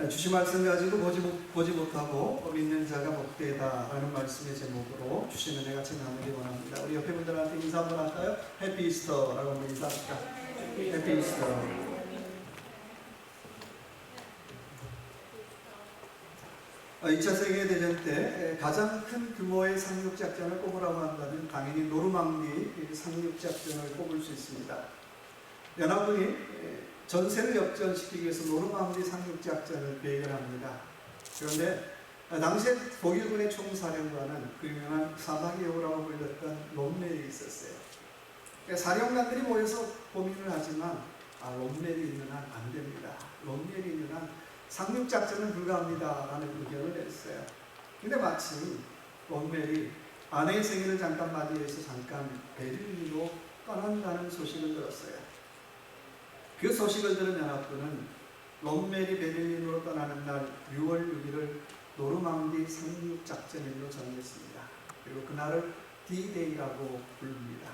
주신 말씀 가지고 보지 못하고 믿는 자가 복되다 라는 말씀의 제목으로 주신 은혜 같이 나누기 원합니다. 우리 옆에 분들한테 인사 한번 할까요? 해피 이스터라고 한번 인사할까? 해피 이스터. 2차 세계대전 때 가장 큰 규모의 상륙작전을 꼽으라고 한다면 당연히 노르망디 상륙작전을 꼽을 수 있습니다. 연합군이 전세를 역전시키기 위해서 노르망디 상륙작전을 계획을 합니다. 그런데 당시에 독일군의 총사령관은 그 유명한 사막의 여우라고 불렸던 롬멜이 있었어요. 사령관들이 모여서 고민을 하지만 롬멜이 있는 한 안 됩니다. 롬멜이 있는 한 상륙작전은 불가합니다 라는 의견을 냈어요. 근데 마침 롬멜이 아내의 생일을 잠깐 맞이해서 잠깐 베를린으로 떠난다는 소식을 들었어요. 그 소식을 들은 연합군은 롬멜이 베를린으로 떠나는 날 6월 6일을 노르망디 상륙작전일로 정했습니다. 그리고 그날을 D-Day라고 부릅니다.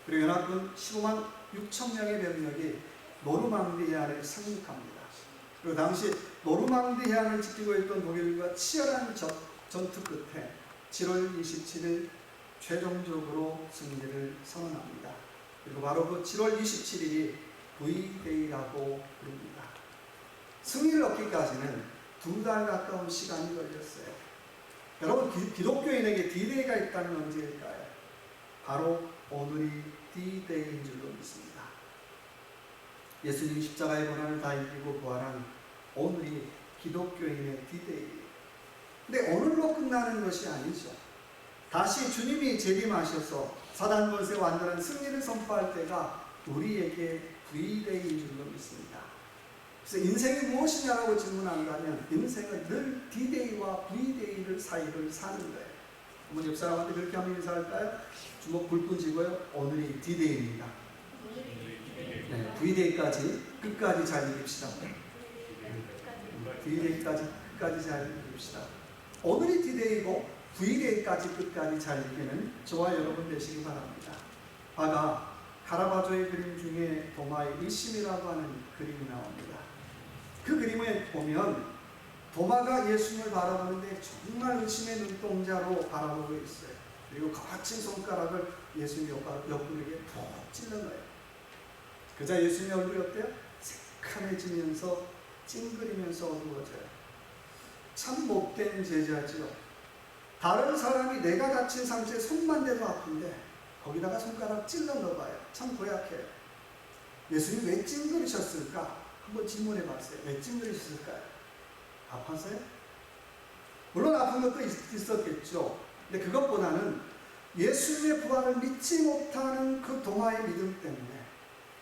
그리고 연합군 15만 6천 명의 병력이 노르망디 해안을 상륙합니다. 그리고 당시 노르망디 해안을 지키고 있던 독일과 치열한 전투 끝에 7월 27일 최종적으로 승리를 선언합니다. 그리고 바로 그 7월 27일이 V-Day라고 부릅니다. 승리를 얻기까지는 2달 가까운 시간이 걸렸어요. 여러분, 기독교인에게 D-Day가 있다면 언제일까요? 바로 오늘이 D-Day인 줄로 믿습니다. 예수님이 십자가의 고난을 다 이기고 부활한 오늘이 기독교인의 D-Day예요. 근데 오늘로 끝나는 것이 아니죠. 다시 주님이 재림하셔서 사단 권세의 완전한 승리를 선포할 때가 우리에게 V-Day인 줄로 믿습니다. 그래서 인생이 무엇이냐라고 질문한다면 인생은 늘 D-Day와 V-Day를 사이를 사는 거예요. 한번 옆 사람한테 그렇게 한번 인사할까요? 주먹 불끈 쥐고요. 오늘이 D-Day입니다. 네, V-Day까지 끝까지 잘 이깁시다. V-Day까지 끝까지 잘 이깁시다. 오늘이 D-Day이고 V-Day까지 끝까지 잘 이기는 저와 여러분 되시기 바랍니다. 아까 카라바조의 그림 중에 도마의 의심이라고 하는 그림이 나옵니다. 그 그림에 보면 도마가 예수님을 바라보는데 정말 의심의 눈동자로 바라보고 있어요. 그리고 거친 손가락을 예수님 옆구리에 푹 찔른 거예요. 그자 예수님의 얼굴이 어때요? 새카매지면서 찡그리면서 어두워져요. 참 못된 제자지요. 다른 사람이 내가 다친 상처에 손만 대도 아픈데 거기다가 손가락 찔러 넣어봐요. 참 고약해요. 예수님 왜 찡그리셨을까? 한번 질문해 봤어요. 왜 찡그리셨을까요? 아파서요? 물론 아픈 것도 있었겠죠. 근데 그것보다는 예수님의 부활을 믿지 못하는 그 도마의 믿음 때문에,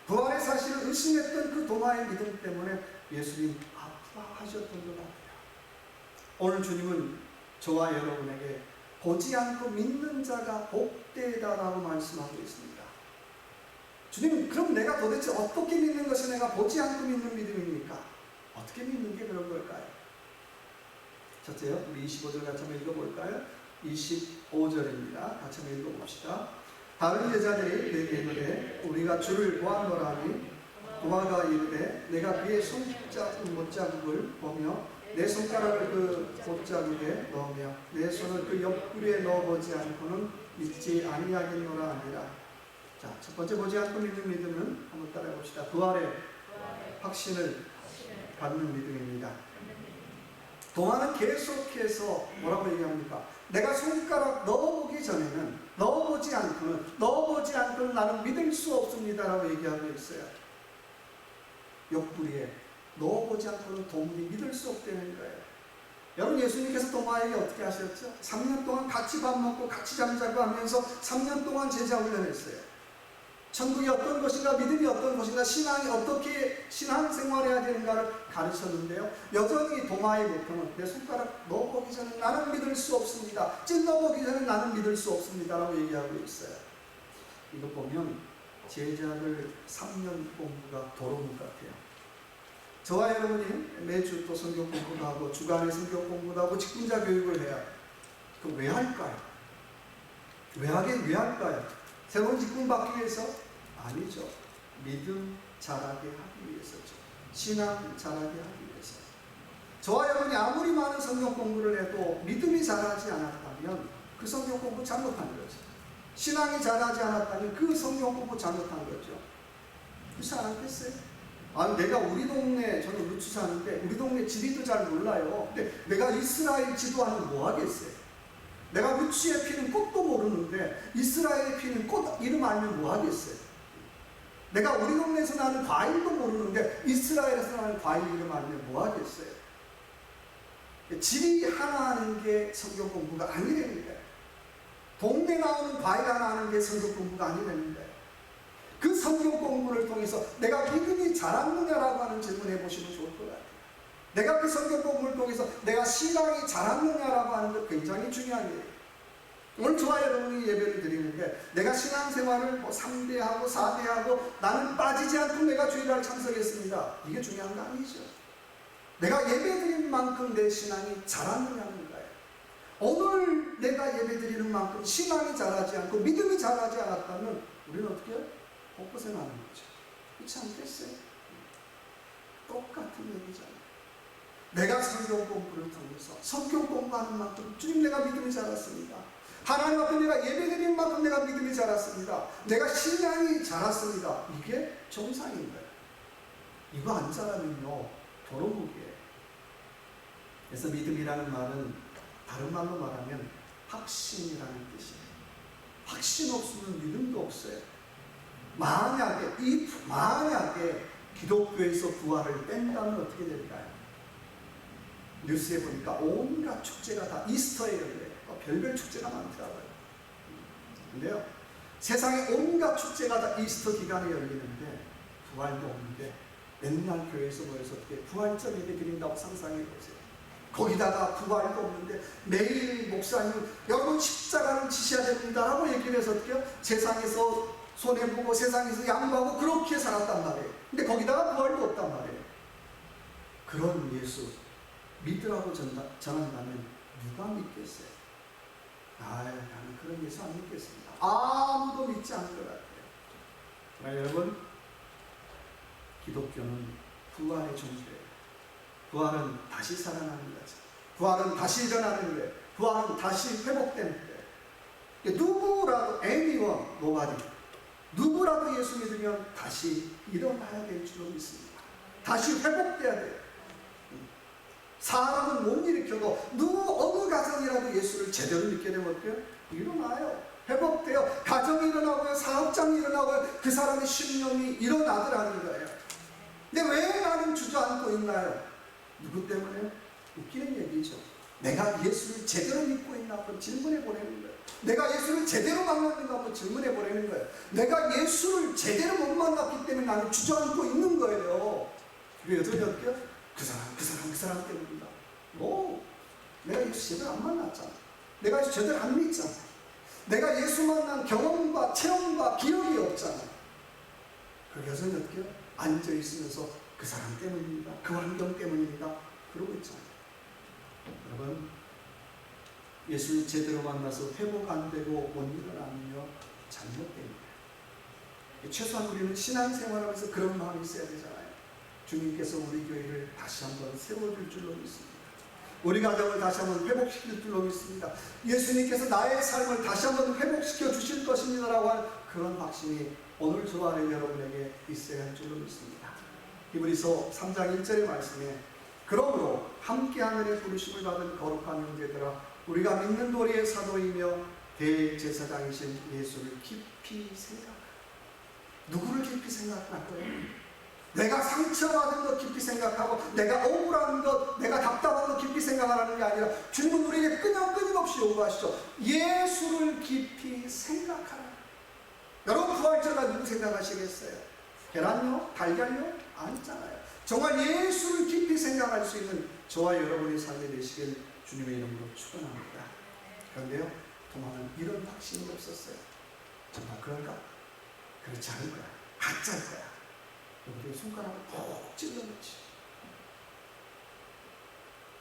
부활의 사실을 의심했던 그 도마의 믿음 때문에 예수님 아파하셨던 것 같아요. 오늘 주님은 저와 여러분에게 보지 않고 믿는 자가 복되다라고 말씀하고 있습니다. 주님, 그럼 내가 도대체 어떻게 믿는 것이 내가 보지 않고 믿는 믿음입니까? 어떻게 믿는 게 그런 걸까요? 첫째요, 우리 25절 같이 한번 읽어볼까요? 25절입니다. 같이 한번 읽어봅시다. 다른 제자들이 내게 이르되 우리가 주를 보았노라니, 도마가 이르되 내가 그의 못자국을 보며 내 손가락을 그 못자국에 넣으며 내 손을 그 옆구리에 넣어보지 않고는 믿지 아니하겠노라 하니라. 자, 첫 번째 보지 않고 믿는 믿음은 한번 따라해 봅시다. 부활의 확신을 갖는 믿음입니다. 도마는 계속해서 뭐라고 얘기합니까? 내가 손가락 넣어보기 전에는, 넣어보지 않고는 나는 믿을 수 없습니다라고 얘기하고 있어요. 옆구리에 넣어보지 않고는 도무지 믿을 수 없다는 거예요. 여러분, 예수님께서 도마에게 어떻게 하셨죠? 3년 동안 같이 밥 먹고 같이 잠자고 하면서 3년 동안 제자 훈련했어요. 천국이 어떤 것인가, 믿음이 어떤 것인가, 신앙이 어떻게 신앙생활해야 되는가를 가르쳤는데요. 여전히 도마의 목표는 내 손가락 넣어보기 전에 나는 믿을 수 없습니다. 찔러보기 전에 나는 믿을 수 없습니다 라고 얘기하고 있어요. 이거 보면 제자들 3년 공부가 도로문 같아요. 저와 여러분이 매주 또 성경 공부도 하고 주간에 성경 공부도 하고 직분자 교육을 해요. 그거 왜 할까요? 왜 할까요? 새로운 직분 받기 위해서? 아니죠. 믿음 자라게 하기 위해서죠. 신앙 자라게 하기 위해서. 저와 여러분이 아무리 많은 성경 공부를 해도 믿음이 자라지 않았다면 그 성경 공부 잘못한 거죠. 신앙이 자라지 않았다면 그 성경 공부 잘못한 거죠. 그렇지 않았겠어요? 내가 우리 동네, 저는 루치 사는데 우리 동네 지리도 잘 몰라요. 근데 내가 이스라엘 지도하면 뭐 하겠어요? 내가 루치에 피는 꽃도 모르는데 이스라엘에 피는 꽃 이름 알면 뭐 하겠어요? 내가 우리 동네에서 나는 과일도 모르는데 이스라엘에서 나는 과일 이름 알면 뭐 하겠어요? 지리 하나 하는 게 성경 공부가 아니라는 거예요. 동네 나오는 과일 하나 하는 게 성경 공부가 아니라는 거예요. 그 성경 공부를 통해서 내가 믿음이 자랐느냐라고 하는 질문 해보시면 좋을 것 같아요. 내가 그 성경 공부를 통해서 내가 신앙이 자랐느냐라고 하는 것 굉장히 중요한 일이에요. 오늘 저와 여러분이 예배를 드리는데 내가 신앙생활을 3대하고 4대하고 나는 빠지지 않고 내가 주일날 참석했습니다. 이게 중요한 거 아니죠. 내가 예배드리는 만큼 내 신앙이 자랐느냐는 거예요. 오늘 내가 예배드리는 만큼 신앙이 자라지 않고 믿음이 자라지 않았다면 우리는 어떻게 해요? 곳곳에 나는 거죠. 그렇지 않겠어요? 똑같은 얘기잖아요. 내가 성경 공부를 통해서 성경 공부하는 만큼 주님 내가 믿음이 자랐습니다. 하나님 앞에 내가 예배드리는 만큼 내가 믿음이 자랐습니다. 내가 신앙이 자랐습니다. 이게 정상인 거예요. 이거 안 자라면요 도루묵이에요. 그래서 믿음이라는 말은 다른 말로 말하면 확신이라는 뜻이에요. 확신 없으면 믿음도 없어요. 만약에 기독교에서 부활을 뺀다면 어떻게 될까요? 뉴스에 보니까 온갖 축제가 다 이스터에 열려요. 별별 축제가 많더라고요. 근데요, 세상에 온갖 축제가 다 이스터 기간에 열리는데 부활도 없는데 맨날 교회에서 모여서 어떻게 부활절 예배 드린다고 상상해 보세요. 거기다가 부활도 없는데 매일 목사님 여러분 십자가를 지셔야 됩니다 라고 얘기를 해서 어떻게 세상에서 손해보고 세상에서 양보하고 그렇게 살았단 말이에요. 근데 거기다가 부활도 없단 말이에요. 그런 예수 믿으라고 전한다면 누가 믿겠어요? 나는 그런 예수 안 믿겠습니다. 아무도 믿지 않을 것 같아요. 그러나 여러분, 기독교는 부활의 존재예요. 부활은 다시 살아나는 거죠. 부활은 다시 일어나는 거예요. 부활은 다시 회복되는 거예요. 누구라도 anyone, nobody, 누구라도 예수 믿으면 다시 일어나야 될 줄로 믿습니다. 다시 회복돼야 돼요. 사람은 못 일으켜도 어느 가정이라도 예수를 제대로 믿게 되면 어때요? 일어나요. 회복돼요. 가정이 일어나고요. 사업장이 일어나고요. 그 사람의 신념이 일어나더라는 거예요. 근데 왜 나는 주저앉고 있나요? 누구 때문에? 웃기는 얘기죠. 내가 예수를 제대로 믿고 있나 한번 질문해 보내는 거예요. 내가 예수를 제대로 만났는가 한번 질문해 보내는 거예요. 내가 예수를 제대로 못 만났기 때문에 나는 주저앉고 있는 거예요. 그리고 여전히 어때요? 그 사람 때문입니다. 내가 예수 제대로 안 만났잖아. 내가 예수 제대로 안 믿잖아. 내가 예수 만난 경험과 체험과 기억이 없잖아. 그리고 여전히 어떻게 앉아있으면서 그 사람 때문입니다. 그 환경 때문입니다. 그러고 있잖아요. 여러분, 예수를 제대로 만나서 회복 안 되고 못 일어나면요 잘못됩니다. 최소한 우리는 신앙생활하면서 그런 마음이 있어야 되잖아요. 주님께서 우리 교회를 다시 한번 세워줄 줄로 믿습니다. 우리 가정을 다시 한번 회복시킬 줄로 믿습니다. 예수님께서 나의 삶을 다시 한번 회복시켜 주실 것입니다라고 하는 그런 확신이 오늘 저와 여러분에게 있어야 할 줄로 믿습니다. 히브리서 3장 1절의 말씀에 그러므로 함께 하늘의 부르심을 받은 거룩한 형제들아 우리가 믿는 도리의 사도이며 대제사장이신 예수를 깊이 생각하라. 누구를 깊이 생각할 거예요? 내가 상처받은 것 깊이 생각하고 내가 억울한 것, 내가 답답한 것 깊이 생각하라는 게 아니라 주님은 우리에게 끊임없이 요구하시죠. 예수를 깊이 생각하라. 여러분 부활절날 누구 생각하시겠어요? 계란요? 달걀요? 아니잖아요. 정말 예수를 깊이 생각할 수 있는 저와 여러분의 삶이 되시길 주님의 이름으로 축원합니다. 그런데요, 도마는 이런 확신이 없었어요. 정말 그런가? 그렇지 않을 거야. 가짜일 거야. 우리의 손가락을 푹 찔러놓지.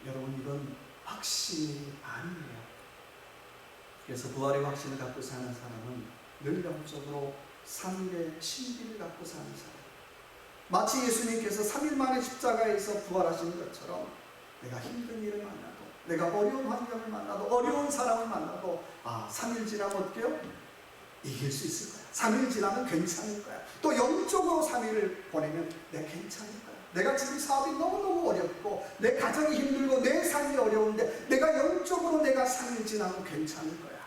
여러분, 이건 확신이 아니에요. 그래서 부활의 확신을 갖고 사는 사람은 늘 영적으로 3일의 신비를 갖고 사는 사람. 마치 예수님께서 3일 만에 십자가에서 부활하신 것처럼 내가 힘든 일을 만나도, 내가 어려운 환경을 만나도, 어려운 사람을 만나도 3일 지나면 어때요? 이길 수 있을 거야. 3일 지나면 괜찮을 거야. 또 영적으로 3일을 보내면 내가 괜찮을 거야. 내가 지금 사업이 너무너무 어렵고 내 가정이 힘들고 내 삶이 어려운데 내가 영적으로 내가 3일 지나면 괜찮을 거야.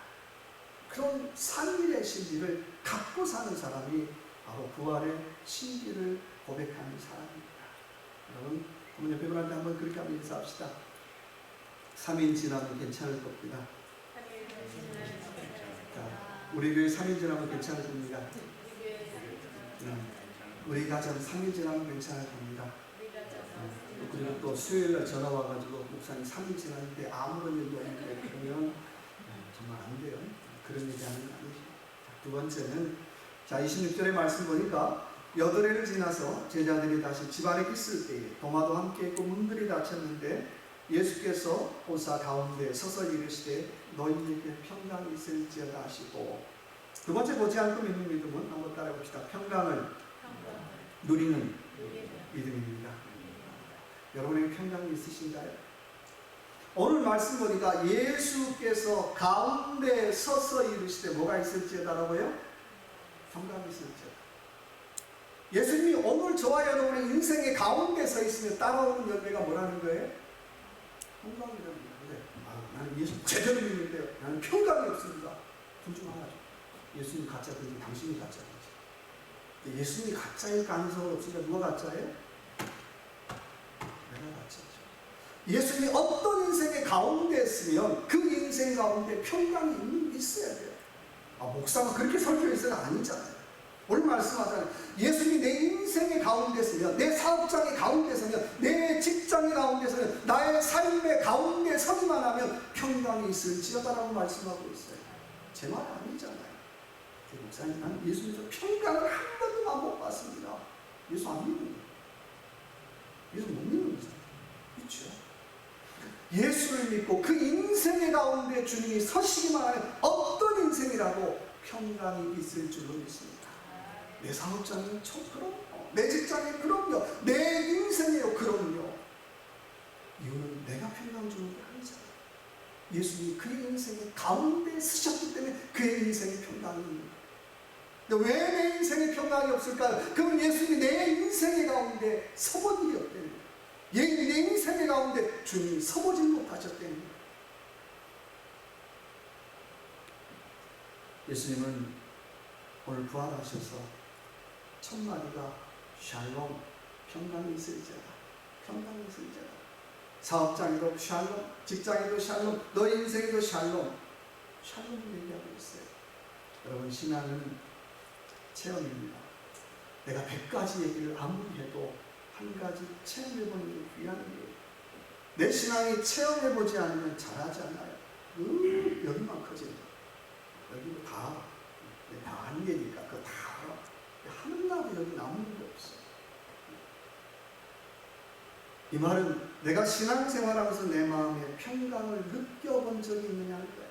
그런 3일의 신비를 갖고 사는 사람이 바로 부활의 신비를 고백하는 사람입니다. 여러분, 부모님 옆에 분한테 한번 그렇게 한번 인사합시다. 3일 지나면 괜찮을 겁니다. 자, 우리 교회 3일 지나면 괜찮을 겁니다. 우리 가정 3일 지나면 괜찮을 겁니다. 그리고 또 수요일날 전화 와가지고 목사님 3일 지났는데 아무런 일도 없는데 그러면 정말 안 돼요. 그런 얘기하는 거 아니죠. 두 번째는 26절의 말씀 보니까 8해를 지나서 제자들이 다시 집안에 있을 때에 도마도 함께 있고 문들이 닫혔는데 예수께서 보사 가운데 서서 이르시되 너희에게 평강이 있을지어다 하시고, 두 번째 보지 않고 믿는 믿음은 한번 따라해봅시다. 평강을 누리는 믿음입니다. 여러분에게 평강이 있으신가요? 오늘 말씀 보니까 예수께서 가운데 서서 이르시되 뭐가 있을지어다라고요? 평강이 있을지어다. 예수님이 오늘 저와 여러분의 인생의 가운데 서 있으면 따라오는 열매가 뭐라는 거예요? 평강이랍니다. 나는 예수 제대로 믿는데요. 나는 평강이 없습니다. 둘 중 하나죠. 예수님이 가짜든지 당신이 가짜든지. 예수님이 가짜일 가능성은 없으니까 누가 가짜예요? 내가 가짜죠. 예수님이 어떤 인생의 가운데 있으면 그 인생 가운데 평강이 있어야 돼요. 목사가 그렇게 설교해서는 아니잖아요. 오늘 말씀하잖아요. 예수님이 내 인생의 가운데 서면, 내 사업장의 가운데 서면, 내 직장의 가운데 서면, 나의 삶의 가운데 서기만 하면 평강이 있을지어다라고 말씀하고 있어요. 제 말 아니잖아요. 목사님, 나는 예수님에서 평강을 한 번도 못 봤습니다. 예수 안 믿는 거예요. 예수 못 믿는 거죠. 그렇죠? 예수를 믿고 그 인생의 가운데 주님이 서시기만 하면 어떤 인생이라도 평강이 있을 줄로 믿습니다. 내 사업장이 그럼요. 내 직장이 그럼요. 내 인생이요. 그럼요. 이유는 내가 평강 주는 게 아니잖아요. 예수님이 그의 인생의 가운데 서셨기 때문에 그의 인생의 평강이 있는 거예요. 근데 왜 내 인생에 평강이 없을까요? 그건 예수님이 내 인생의 가운데 서본 일이 없다는 거예요. 내 인생의 가운데 주님이 서보지 못하셨다는 거예요. 예수님은 오늘 부활하셔서 첫 마디가 샬롬, 평강이 있을지어다. 평강이 있을지어다. 사업장에도 샬롬, 직장에도 샬롬, 너의 인생에도 샬롬. 샬롬을 얘기하고 있어요. 여러분, 신앙은 체험입니다. 내가 100가지 얘기를 아무리 해도 한 가지 체험해보는 게 귀한 거예요. 내 신앙이 체험해보지 않으면 잘하지 않아요. 여기만 커진다. 여기는 다 안개니까 그거 다 알아. 하나도 여기 남는 게 없어. 이 말은 내가 신앙생활하면서 내 마음에 평강을 느껴본 적이 있느냐는 거예요.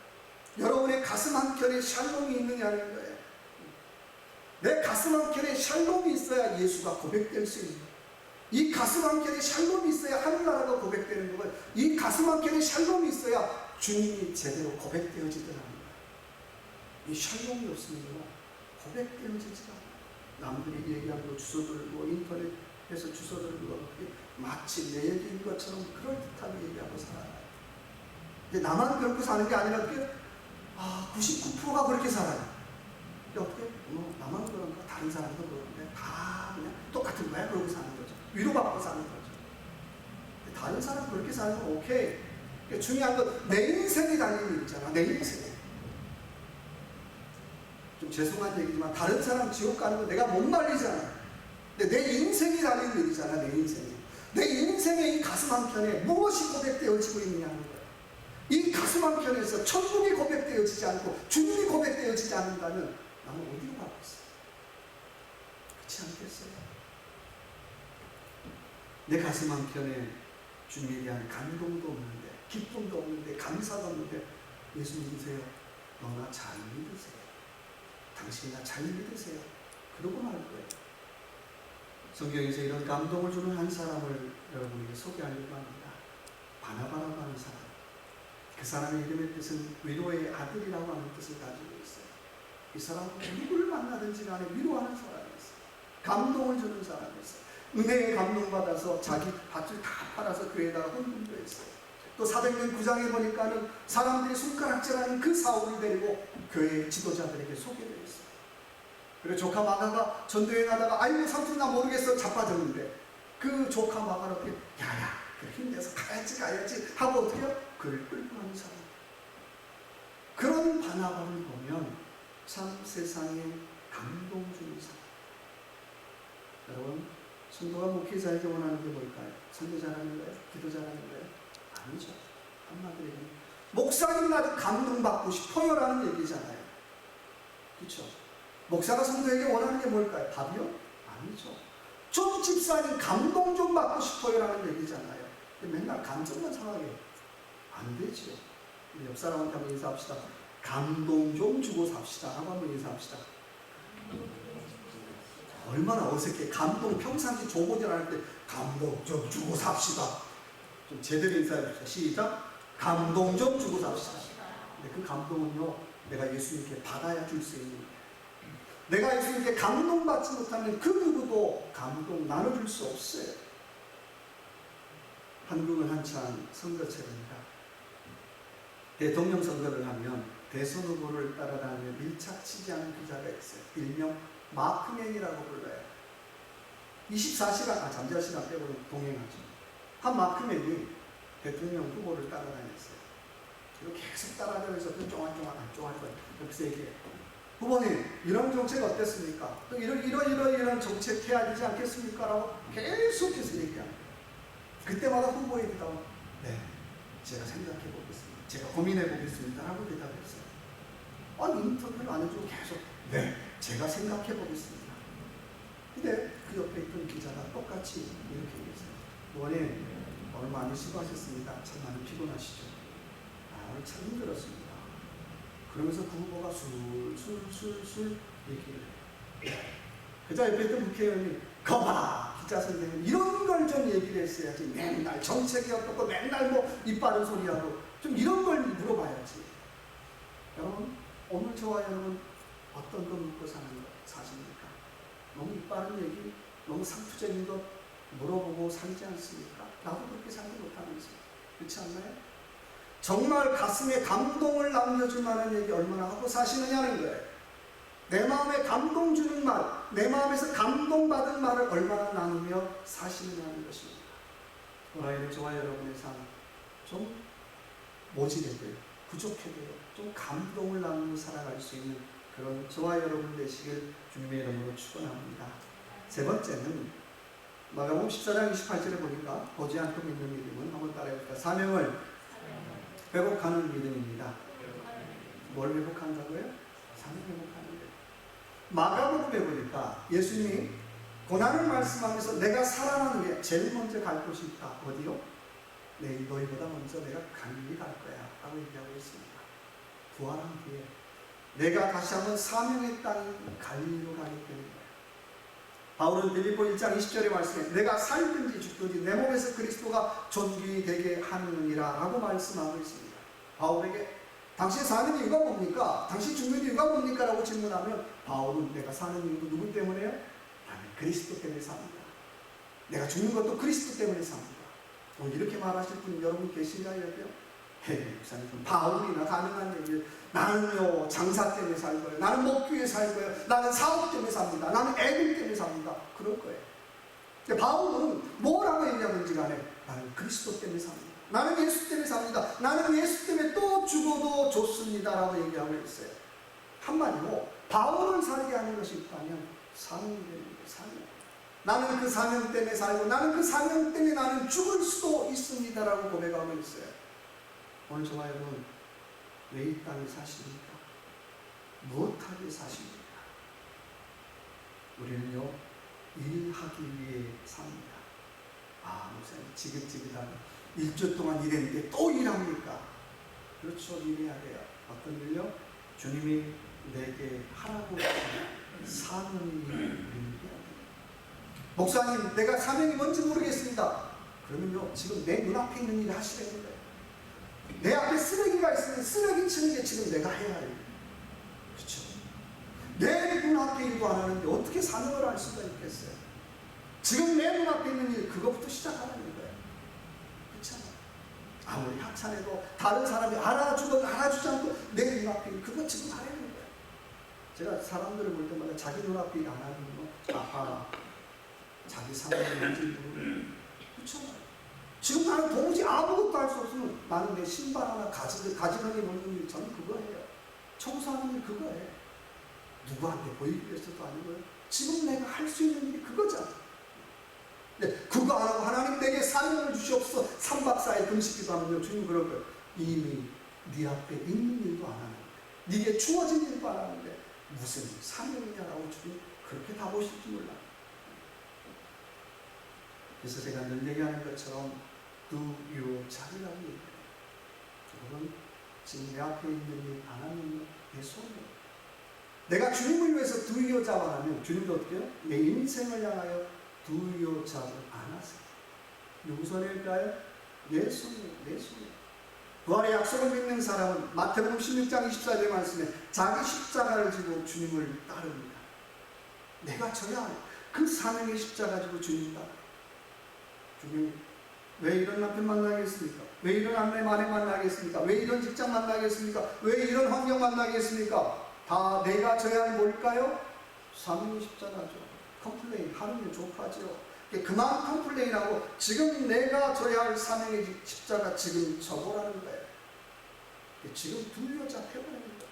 여러분의 가슴 한켠에 샬롬이 있느냐는 거예요. 내 가슴 한켠에 샬롬이 있어야 예수가 고백될 수 있는 거예요. 이 가슴 한켠에 샬롬이 있어야 하늘나라가 고백되는 거예요. 이 가슴 한켠에 샬롬이 있어야 주님이 제대로 고백되어지더라는 거예요. 이 샬롬이 없으면요, 고백되어지지가 않아요. 남들이 얘기한 거 주소들, 인터넷에서 주소들 마치 내 얘기인 것처럼 그럴듯하게 얘기하고 살아요. 근데 나만 그렇게 사는 게 아니라 99%가 그렇게 살아요. 근데 어떻게? 나만 그런가? 다른 사람도 그러는데 다 그냥 똑같은 거야. 그러고 사는 거죠. 위로받고 사는 거죠. 근데 다른 사람 그렇게 사는 건 오케이. 중요한 건 내 인생이 달린 일 있잖아. 내 인생에. 좀 죄송한 얘기지만 다른 사람 지옥 가는 거 내가 못 말리잖아. 근데 내 인생이 달린 일이잖아. 내 인생이. 내 인생의 이 가슴 한켠에 무엇이 고백되어지고 있느냐는 거예요. 이 가슴 한켠에서 천국이 고백되어지지 않고 주님이 고백되어지지 않는다면 나는 어디로 가고 있어요? 그렇지 않겠어요? 내 가슴 한켠에 주님에 대한 감동도 없는데, 기쁨도 없는데, 감사도 없는데 예수님 믿으세요. 너나 잘 믿으세요. 당신이나 잘 믿으세요. 그러고 말 거예요. 성경에서 이런 감동을 주는 한 사람을 여러분에게 소개하려고 합니다. 바나바라고 하는 사람. 그 사람의 이름의 뜻은 위로의 아들이라고 하는 뜻을 가지고 있어요. 이 사람은 누구를 만나든지 간에 위로하는 사람이었어요. 감동을 주는 사람이었어요. 은혜에 감동받아서 자기 밭을 다 팔아서 교회에다가 헌금도 했어요. 또 사도행전 9장에 보니까는 사람들이 손가락질하는 그 사울을 데리고 교회 지도자들에게 소개를 했어요. 그리고 조카 마가가 전도여행하다가 아이고 삼촌 나 모르겠어 자빠졌는데 그 조카 마가를 어떻게 야야 그래 힘내서 가야지 하고 어떻게 해요? 그를 끌고 가는 사람. 그런 바나바를 보면 참 세상에 감동 주는 사람. 여러분 성도가 목회자에게 원하는 게 뭘까요? 선교 잘하는 거예요? 기도 잘하는 거예요? 아니죠. 한마디로 얘기하면 목사님 나도 감동받고 싶어요라는 얘기잖아요. 그렇죠? 목사가 성도에게 원하는 게 뭘까요? 밥이요? 아니죠. 좀 집사님 감동 좀 받고 싶어요라는 얘기잖아요. 맨날 감정만 상하게 안 되죠. 옆 사람한테 한번 인사합시다. 감동 좀 주고 삽시다. 한번 인사합시다. 얼마나 어색해. 감동 평상시 조고들 할 때 감동 좀 주고 삽시다. 좀 제대로 인사해봅시다. 시작. 감동 좀 주고 삽시다. 근데 그 감동은요, 내가 예수님께 받아야 줄 수 있는 거예요. 내가 예수님께 감동받지 못하면 그 누구도 감동 나눠줄 수 없어요. 한국은 한참 선거철입니다. 대통령 선거를 하면 대선 후보를 따라다니며 밀착 취재하는 기자가 있어요. 일명 마크맨이라고 불러요. 24시간, 잠잘 시간 빼고는 동행하죠. 한 마크맨이 대통령 후보를 따라다녔어요. 그리고 계속 따라다니면서 쫑알쫑알 여기서 얘기해요. 후보님, 이런 정책 어땠습니까? 또 이런 정책 해야 되지 않겠습니까? 라고 계속해서 얘기합니다. 그때마다 후보의 대답은 네, 제가 생각해 보겠습니다. 제가 고민해 보겠습니다. 라고 대답했어요. 아니, 인터뷰를 안 해주고 계속 네, 제가 생각해 보겠습니다. 근데 그 옆에 있던 기자가 똑같이 이렇게 얘기했어요. 의원님, 오늘 많이 수고하셨습니다. 참 많이 피곤하시죠? 오늘 참 힘들었습니다. 그러면서 그 후보가 술술술술 얘기를 해요. 그자 옆에 있던 국회의원이 거봐! 기자 선생님 이런 걸 좀 얘기를 했어야지. 맨날 정책이 어떻고 맨날 뭐 이빠른 소리하고 좀 이런 걸 물어봐야지. 여러분, 오늘 저와 여러분 어떤 거 묻고 사십니까? 너무 이빠른 얘기, 너무 상투적인 것 물어보고 살지 않습니까? 나도 그렇게 살지 못하면서. 그렇지 않나요? 정말 가슴에 감동을 남겨줄 만한 얘기 얼마나 하고 사시느냐는 거예요. 내 마음에 감동 주는 말, 내 마음에서 감동받은 말을 얼마나 나누며 사시느냐는 것입니다. 오늘 저와 여러분의 삶 좀 모질해도요, 부족해도요, 좀 감동을 나누며 살아갈 수 있는 그런 저와 여러분 되시길 주님의 이름으로 축원합니다. 세 번째는 마가복음 14장 28절에 보니까 보지 않고 믿는 믿음은 한번 따라해볼까요? 사명을 회복하는 믿음입니다. 뭘 회복한다고요? 사명 회복하는 거예요. 마가복음에 보니까 예수님이 고난을 말씀하면서 내가 살아나는 게 제일 먼저 갈 곳이 있다. 어디요? 너희보다 먼저 내가 갈릴리 갈 거야 라고 얘기하고 있습니다. 부활한 뒤에 내가 다시 한번 사명의 땅인 갈릴리로 가게 되는 거예요. 바울은 빌립보 1장 20절의 말씀에 내가 살든지 죽든지 내 몸에서 그리스도가 존귀 되게 하느니라 라고 말씀하고 있습니다. 바울에게 당신 사는 이유가 뭡니까? 당신 죽는 이유가 뭡니까? 라고 질문하면 바울은 내가 사는 이유도 누구 때문에요? 나는 그리스도 때문에 삽니다. 내가 죽는 것도 그리스도 때문에 삽니다. 이렇게 말하실 분 여러분 계신가요? 목사님, 바울이나 가능한 얘기를 나는요 장사 때문에 살 거예요. 나는 먹기 위해 살 거예요. 나는 사업 때문에 삽니다. 나는 애들 때문에 삽니다. 그럴 거예요. 근데 바울은 뭐라고 얘기하는지 간에 나는 그리스도 때문에 삽니다. 나는 예수 때문에 삽니다. 나는 예수 때문에 또 죽어도 좋습니다. 라고 얘기하고 있어요. 한마디로 바울을 살게 하는 것이 있다면 사명이 되는 거예요. 사명. 나는 그 사명 때문에 살고 나는 그 사명 때문에 나는 죽을 수도 있습니다. 라고 고백하고 있어요. 오늘 저와 여러분 왜 이 땅에 사십니까? 무엇하기에 사십니까? 우리는요 일하기 위해 삽니다. 목사님 지긋지긋하게 일주 동안 일했는데 또 일합니까? 그렇죠. 일해야 돼요. 어떤 일요? 주님이 내게 하라고 사는 일을 우리는 해야 돼요. 목사님 내가 사명이 뭔지 모르겠습니다. 그러면요, 지금 내 눈앞에 있는 일을 하시라는 거예요. 내 앞에 쓰레기가 있으면 쓰레기 치는 게 지금 내가 해야 할 일이에요. 그렇죠? 내 눈앞에 일도 안 하는데 어떻게 사명을 할 수가 있겠어요? 지금 내 눈앞에 있는 일, 그것부터 시작하라는 거예요. 그렇잖아요. 아무리 하찮아도 다른 사람이 알아주지 않고 내 눈앞에 일, 그거 지금 하라는 거예요. 제가 사람들을 볼 때마다 자기 눈앞에 일 안 하는 거, 아하, 자기 상황이 뭔지 모르고, 그렇잖아요. 지금 나는 도무지 아무것도 할 수 없으면 나는 내 신발 하나 가지런히 놓는 일, 저는 그거 해요. 청소하는 일 그거 해. 누구한테 보이기 위해서도 아니고요. 지금 내가 할 수 있는 일이 그거잖아. 네, 그거 안 하고 하나님 내게 사명을 주시옵소서 3박 4일 금식기도 하면요, 주님 그럴 거예요. 이미 네 앞에 있는 일도 안 하는데, 네게 주어진 일도 안 하는데 무슨 사명이냐라고 주님 그렇게 다 보실지 몰라. 그래서 제가 늘 얘기하는 것처럼 do your job이라고 얘기해요. 그건 지금 내 앞에 있는 일 안 하면 내 손이에요. 내가 주님을 위해서 do your job 안 하면 주님도 어떻게 해요? 내 인생을 향하여 do your job을 안 하세요. 누구 손일까요? 내 손이에요. 내 손이에요. 부활의 약속을 믿는 사람은 마태복음 16장 24절의 말씀에 자기 십자가를 지고 주님을 따릅니다. 내가 져야 할 그 사명의 십자가 지고 주님 따라. 주님, 왜 이런 남편 만나겠습니까? 왜 이런 아내 만나겠습니까? 왜 이런 직장 만나겠습니까? 왜 이런 환경 만나겠습니까? 다 내가 져야 할 뭘까요? 사명의 십자가죠. 컴플레인 하루면 좁아지요. 그만 컴플레인하고 지금 내가 져야 할 사명의 십자가 지금 져보라는 거예요. 지금 둘러자 해보라는 거예요.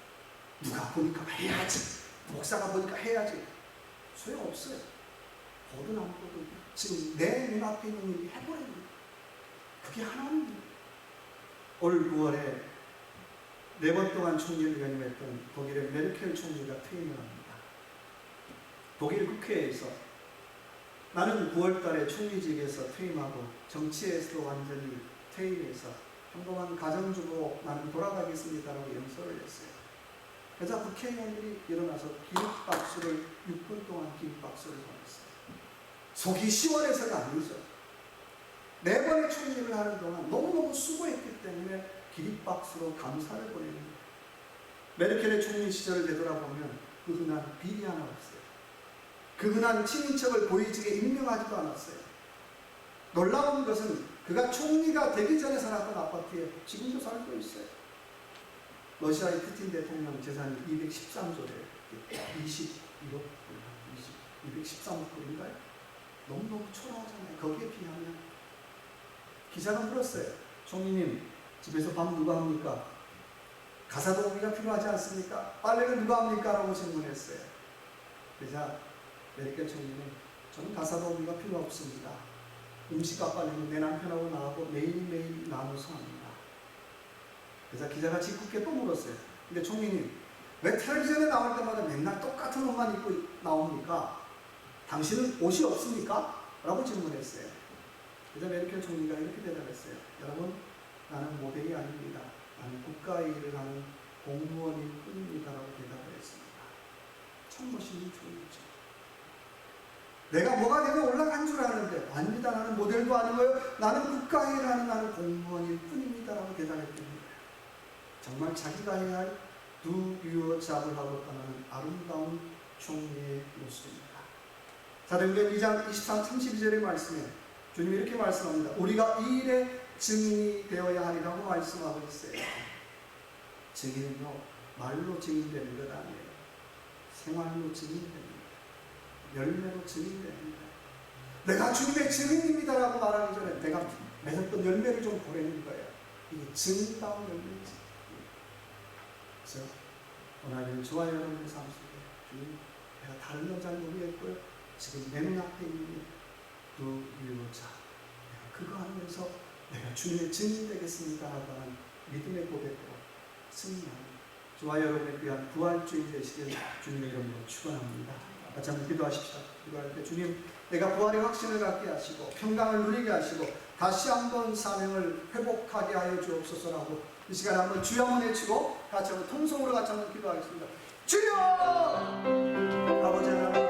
누가 보니까 해야지. 목사가 보니까 해야지. 소용없어요. 보든 안 보든 지금 내 눈앞에 있는 일이 해보라는 거예요. 그게 하나님이에요. 올 9월에 4번 동안 총리를 연임했던 독일의 메르켈 총리가 퇴임을 합니다. 독일 국회에서 나는 9월 달에 총리직에서 퇴임하고 정치에서 완전히 퇴임해서 평범한 가정주부로 나는 돌아가겠습니다라고 연설을 했어요. 그래서 국회의원들이 일어나서 기립박수를 6분 동안 기립박수를 보냈어요. 속이 시원해서가 아니죠. 4번의 총리를 하는 동안 너무너무 수고했기 때문에 기립박수로 감사를 보내는 거예요. 메르켈의 총리 시절을 되돌아보면 그 흔한 비리 하나 없어요. 그 흔한 친인척을 고위직에 임명하지도 않았어요. 놀라운 것은 그가 총리가 되기 전에 살았던 아파트에 지금도 살고 있어요. 러시아의 푸틴 대통령 재산이 213조래요. 21억 불, 213억 불인가요? 너무너무 초라하잖아요. 거기에 비하면. 기자가 물었어요. 총리님, 집에서 밥 누가 합니까? 가사도우미가 필요하지 않습니까? 빨래는 누가 합니까? 라고 질문했어요. 그러자 메르켈 총리는 저는 가사도우미가 필요 없습니다. 음식과 빨래는 내 남편하고 나하고 매일매일 나눠서 합니다. 그래서 기자가 짓궂게 또 물었어요. 근데 총리님, 왜 텔레비전에 나올 때마다 맨날 똑같은 옷만 입고 나옵니까? 당신은 옷이 없습니까? 라고 질문했어요. 그래서 메르켈 총리가 이렇게 대답했어요. 여러분, 나는 모델이 아닙니다. 나는 국가의 일을 하는 공무원일 뿐입니다. 라고 대답을 했습니다. 참 멋있는 총리죠. 내가 뭐가 되면 올라간 줄 아는데 아닙니다. 나는 모델도 아니고요. 나는 국가의 일을 하는 나는 공무원일 뿐입니다. 라고 대답했던 거예요. 정말 자기가 해야 할 do your job을 하고 떠나는 아름다운 총리의 모습입니다. 사도행전 2장 23, 32절의 말씀에 주님이 이렇게 말씀합니다. 우리가 이 일에 증인이 되어야 하리라고 말씀하고 있어요. 증인은요, 말로 증인되는 것 아니에요. 생활로 증인됩니다. 열매로 증인됩니다. 내가 주님의 증인입니다라고 말하기 전에 내가 맺었던 열매를 좀 보내는 거예요. 이게 증인다운 열매이지. 그래서 오늘은 저와 여러분의 삶 속에 주님, 내가 다른 건 잘 모르겠고요. 지금 내 눈앞에 있는 두 유로자, 내가 그거 하면서 내가 주님의 증인 되겠습니다 라고 하는 믿음의 고백으로 승리하는 저와 여러분의 귀한 부활주의 되시길 주님의 이름으로 축원합니다. 같이 한번 기도하십시다. 기도할 때 주님, 내가 부활의 확신을 갖게 하시고 평강을 누리게 하시고 다시 한번 사명을 회복하게 하여 주옵소서라고 이 시간에 한번 주여 한번 외치고 같이 한번 통성으로 같이 한번 기도하겠습니다. 주여! 아버지 하나님